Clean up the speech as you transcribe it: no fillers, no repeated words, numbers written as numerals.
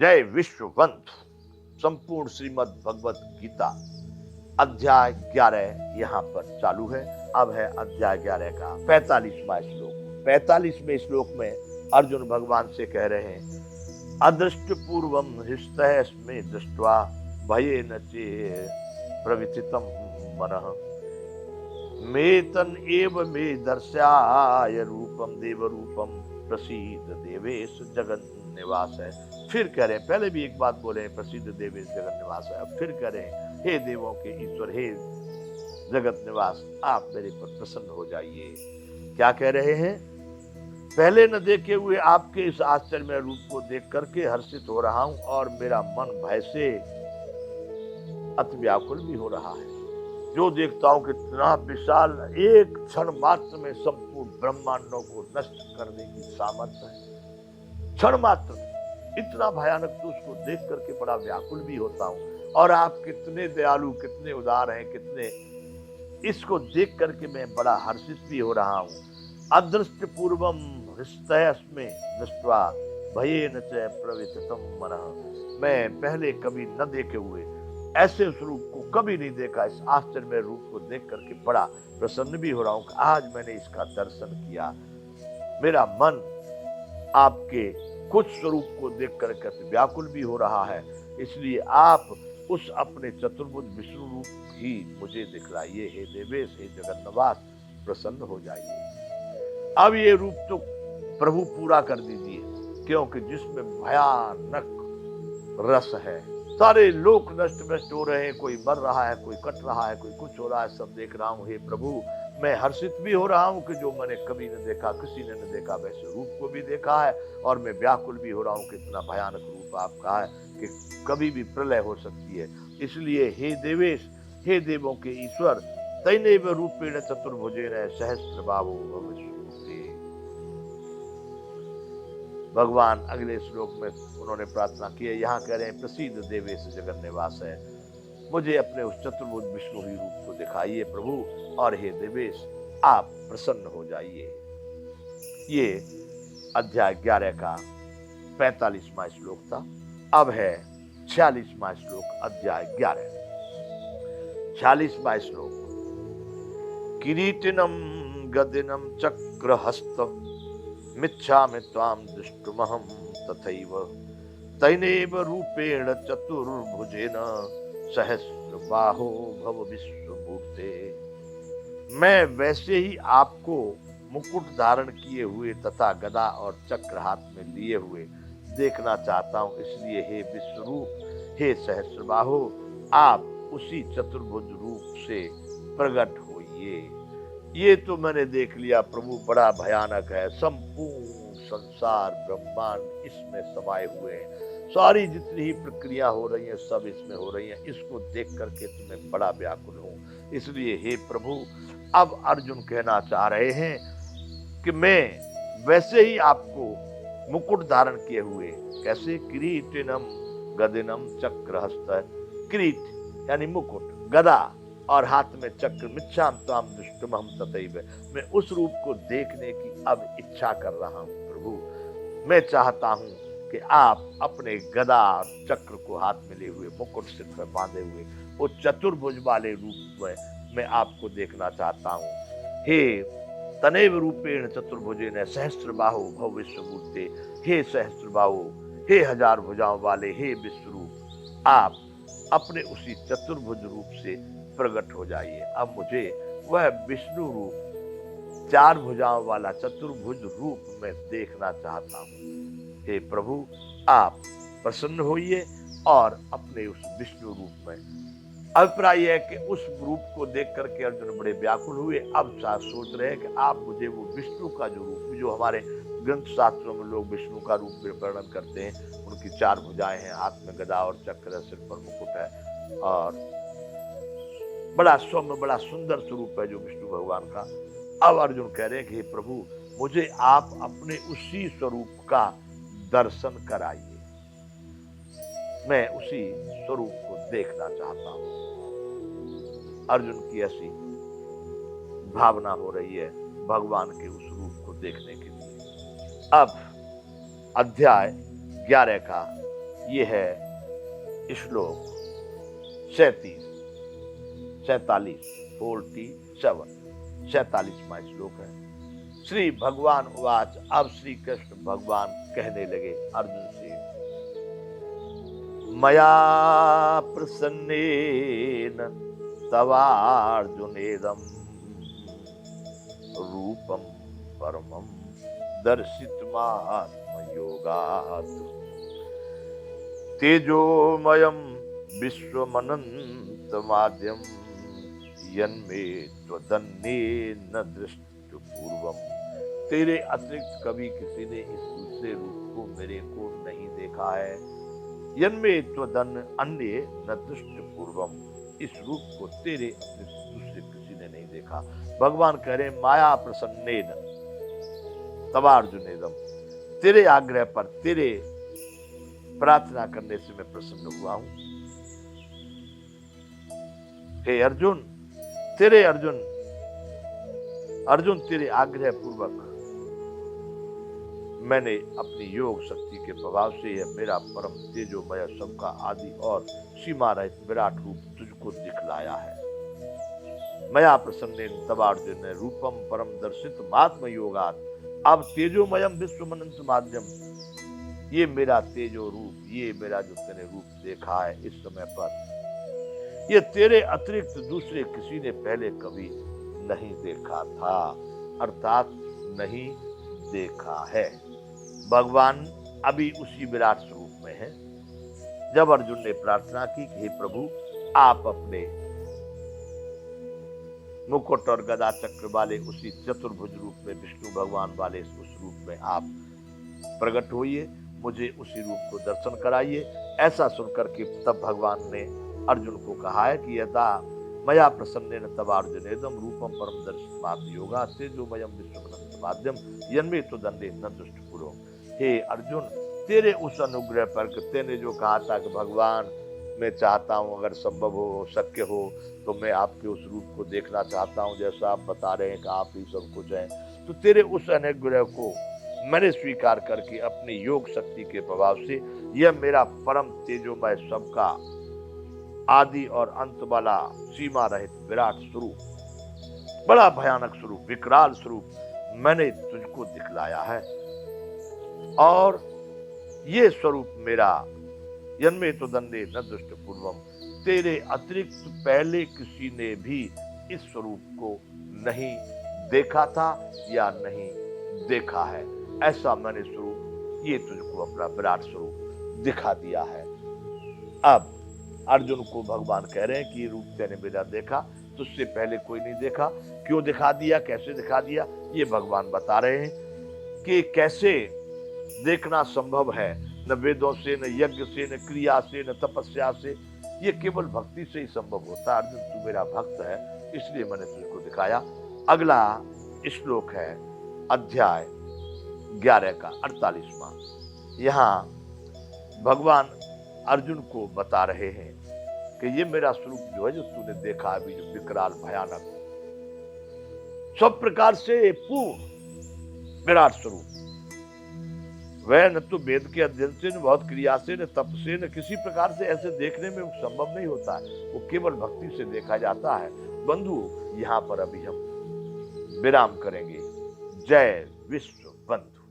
जय विश्वबंधु। संपूर्ण श्रीमद् भगवत गीता अध्याय 11 यहाँ पर चालू है। अब है अध्याय 11 का 45वां श्लोक। 45वें श्लोक में अर्जुन भगवान से कह रहे हैं, अदृष्ट पूर्वम हृष्टस्मे दृष्ट्वा भयेन चे प्रविथितम मनः मेतन एव मे दर्शयाय रूपम देव रूपम प्रसीद देवेश जगन निवास है। फिर कह रहे हैं, पहले भी एक बात बोले प्रसिद्ध देवेश जगत निवास है, अब फिर कह रहे हैं, हे देवों के ईश्वर, हे जगत निवास, आप मेरे पर प्रसन्न हो जाइए। क्या कह रहे हैं? पहले न देखे हुए आपके इस आश्चर्यमय रूप को देख करके हर्षित हो रहा हूं और मेरा मन भय से अति व्याकुल भी हो रहा है। जो देखता हूं कितना विशाल, एक क्षण मात्र में संपूर्ण ब्रह्मांडों को नष्ट करने की सामर्थ्य है। क्षण मात्र में इतना भयानक, तो उसको देख करके बड़ा व्याकुल भी होता हूं। और आप कितने दयालु, कितने उदार हैं, कितने, इसको देख करके मैं बड़ा हर्षित भी हो रहा हूं। अदृष्ट पूर्वम हृष्टस्मे दृष्ट्वा भयेन च प्रविथितम मनः। मैं पहले कभी न देखे हुए ऐसे उस रूप को कभी नहीं देखा। इस आश्चर्यमय रूप को देख करके बड़ा प्रसन्न भी हो रहा हूं कि आज मैंने इसका दर्शन किया। मेरा मन आपके कुछ स्वरूप को देख करके व्याकुल भी हो रहा है। इसलिए आप उस अपने चतुर्भुज विष्णु रूप ही मुझे दिखलाइए। हे देवेश, हे जगन्निवास, प्रसन्न हो जाइए। अब ये रूप तो प्रभु पूरा कर दीजिए, क्योंकि जिसमें भयानक रस है, सारे लोग नष्ट भ्रष्ट हो रहे हैं, कोई मर रहा है, कोई कट रहा है, कोई कुछ हो रहा है, सब देख रहा हूं। हे प्रभु, मैं हर्षित भी हो रहा हूं कि जो मैंने कभी न देखा, किसी ने न देखा वैसे रूप को भी देखा है। और मैं व्याकुल भी हो रहा हूं कि इतना भयानक रूप आपका है कि कभी भी प्रलय हो सकती है। इसलिए हे देवेश, हे देवों के ईश्वर, तैनैव रूपेण चतुर्भुजेन सहस्रबाहो भव। भगवान अगले श्लोक में उन्होंने प्रार्थना की है। यहाँ कह रहे हैं, प्रसिद्ध देवेश जगन निवास है, मुझे अपने उस चतुर्भुज विष्णु ही रूप को दिखाइए प्रभु, और हे देवेश, आप प्रसन्न हो जाइए। ये अध्याय 11 का 45वां श्लोक था। अब है 46वां श्लोक, अध्याय 11। 46वां श्लोक। किरीटिनम गदिनम चक्रहस्तम मिच्छामि त्वां दृष्टुमहं तथैव तैनैव रूपेण चतुर्भुजेन सहस्रबाहो भव विश्वमूर्ते। मैं वैसे ही आपको मुकुट धारण किए हुए तथा गदा और चक्र हाथ में लिए हुए देखना चाहता हूं। इसलिए हे विश्वरूप, हे सहस्रबाहो, आप उसी चतुर्भुज रूप से प्रकट होइए। ये तो मैंने देख लिया प्रभु, बड़ा भयानक है। संपूर्ण संसार ब्रह्मांड इसमें समाये हुए हैं, सारी जितनी ही प्रक्रिया हो रही है सब इसमें हो रही है। इसको देख करके तुम्हें बड़ा व्याकुल हूं। इसलिए हे प्रभु, अब अर्जुन कहना चाह रहे हैं कि मैं वैसे ही आपको मुकुट धारण किए हुए, कैसे? किरीटिनम गदिनम चक्रहस्त। किरीट यानी मुकुट, गदा और हाथ में चक्र, मिच्छाम त्वाम दृष्टुमहं तथैव। मैं उस रूप को देखने की अब इच्छा कर रहा हूं प्रभु। मैं चाहता हूं कि आप अपने गदा चक्र को हाथ में लिए हुए, मुकुट सिर पर बांधे हुए, वो चतुर्भुज वाले रूप में मैं आपको देखना चाहता हूं। हे तनैव रूपेण चतुर्भुजेन सहस्रबाहो भव विश्वमूर्ते। हे सहस्रबाहो, हे हजार भुजाओं वाले, हे विश्वरूप, आप अपने उसी चतुर्भुज रूप से प्रकट हो जाइए। अब मुझे वह विष्णु रूप, चार भुजाओं वाला चतुर्भुज रूप में देखना चाहता हूं। हे प्रभु, आप प्रसन्न होइए और अपने उस विष्णु रूप में। अभिप्राय है कि उस रूप को देख करके अर्जुन बड़े व्याकुल हुए। अब सोच रहे हैं कि आप मुझे वो विष्णु का जो रूप, जो हमारे ग्रंथ शास्त्रों में लोग विष्णु का रूप वर्णन करते हैं, उनकी चार भुजाएं हैं, हाथ में गदा और चक्र, सिर पर मुकुट है, और बड़ा सौम्य, बड़ा सुंदर स्वरूप है जो विष्णु भगवान का। अब अर्जुन कह रहे हैं कि हे प्रभु, मुझे आप अपने उसी स्वरूप का दर्शन कराइए। मैं उसी स्वरूप को देखना चाहता हूं। अर्जुन की ऐसी भावना हो रही है भगवान के उस रूप को देखने के लिए। अब अध्याय 11 का ये है श्लोक 37, 47वां श्लोक है। श्री भगवान उवाच, अब श्री कृष्ण भगवान कहने लगे अर्जुन से, मया प्रसन्नेन तवार्जुनेदं रूपम परमं दर्शितमात्मयोगात् तेजोमयं विश्वमनन्तमाद्यं यन्मे त्वदन्येन दृष्टपूर्वम्। तेरे अतिरिक्त कभी किसी ने इस दूसरे रूप को मेरे को नहीं देखा है। यन्मे त्वदन्य अन्य न दृष्टपूर्वम, इस रूप को तेरे अतिरिक्त दूसरे किसी ने नहीं देखा। भगवान कह रहे माया प्रसन्नेन तवार्जुनेदम, तेरे आग्रह पर, तेरे प्रार्थना करने से मैं प्रसन्न हुआ हूं। हे अर्जुन, अर्जुन तेरे आग्रह पूर्वक मैंने अपनी योग शक्ति के प्रभाव से यह मेरा परम तेजोमय सबका आदि और सीमा रहित विराट रूप तुझको दिखलाया है। मया प्रसन्नेन तवार्जुन रूपम परम दर्शित महात्म योगात। अब तेजोमयम विश्वमनंत माध्यम, ये मेरा तेजो रूप, ये मेरा जो तेरे रूप देखा है इस समय पर, ये तेरे अतिरिक्त दूसरे किसी ने पहले कभी नहीं देखा था, अर्थात नहीं देखा है। भगवान अभी उसी विराट स्वरूप में है। जब अर्जुन ने प्रार्थना की कि हे प्रभु, आप अपने मुकुट और गदा चक्र वाले उसी चतुर्भुज रूप में, विष्णु भगवान वाले उस रूप में आप प्रकट होइए, मुझे उसी रूप को दर्शन कराइए। ऐसा सुनकर के तब भगवान ने अर्जुन को कहा है कि यदा मया प्रसन्नेन तवार्जुनेदम रूपम परम दर्शितमात्म योगा तेजोमयम विश्वमनंत माध्यम यन्मे त्वदन्येन न दृष्टपूर्वम्। हे अर्जुन, तेरे उस अनुग्रह पर, तेने जो कहा था कि भगवान मैं चाहता हूं अगर संभव हो, शक्य हो तो मैं आपके उस रूप को देखना चाहता हूं, जैसा आप बता रहे हैं कि आप ही सब कुछ हैं। तो तेरे उस अनुग्रह को मैंने स्वीकार करके अपनी योग शक्ति के प्रभाव से यह मेरा परम तेजोमय सबका आदि और अंत वाला सीमा रहित विराट स्वरूप, बड़ा भयानक स्वरूप, विकराल स्वरूप मैंने तुझको दिखलाया है। और ये स्वरूप मेरा यन्मे त्वदन्येन न दृष्टपूर्वम्, तेरे अतिरिक्त पहले किसी ने भी इस स्वरूप को नहीं देखा था या नहीं देखा है। ऐसा मैंने स्वरूप, ये तुझको अपना विराट स्वरूप दिखा दिया है। अब अर्जुन को भगवान कह रहे हैं कि ये रूप तेने मेरा देखा, तुझसे पहले कोई नहीं देखा। क्यों दिखा दिया, कैसे दिखा दिया, ये भगवान बता रहे हैं कि कैसे देखना संभव है। न वेदों से, न यज्ञ से, न क्रिया से, न तपस्या से, ये केवल भक्ति से ही संभव होता है। अर्जुन, तू मेरा भक्त है, इसलिए मैंने तुझको दिखाया। अगला श्लोक है अध्याय 11 का 48वां। यहाँ भगवान अर्जुन को बता रहे हैं कि ये मेरा स्वरूप जो है, जो तूने देखा अभी, जो विकराल भयानक सब प्रकार से पूर्ण विराट स्वरूप, वह न तो वेद के अध्ययन से, न बहुत क्रिया से, न तप से, न किसी प्रकार से ऐसे देखने में संभव नहीं होता है। वो केवल भक्ति से देखा जाता है। बंधु, यहाँ पर अभी हम विराम करेंगे। जय विश्व बंधु।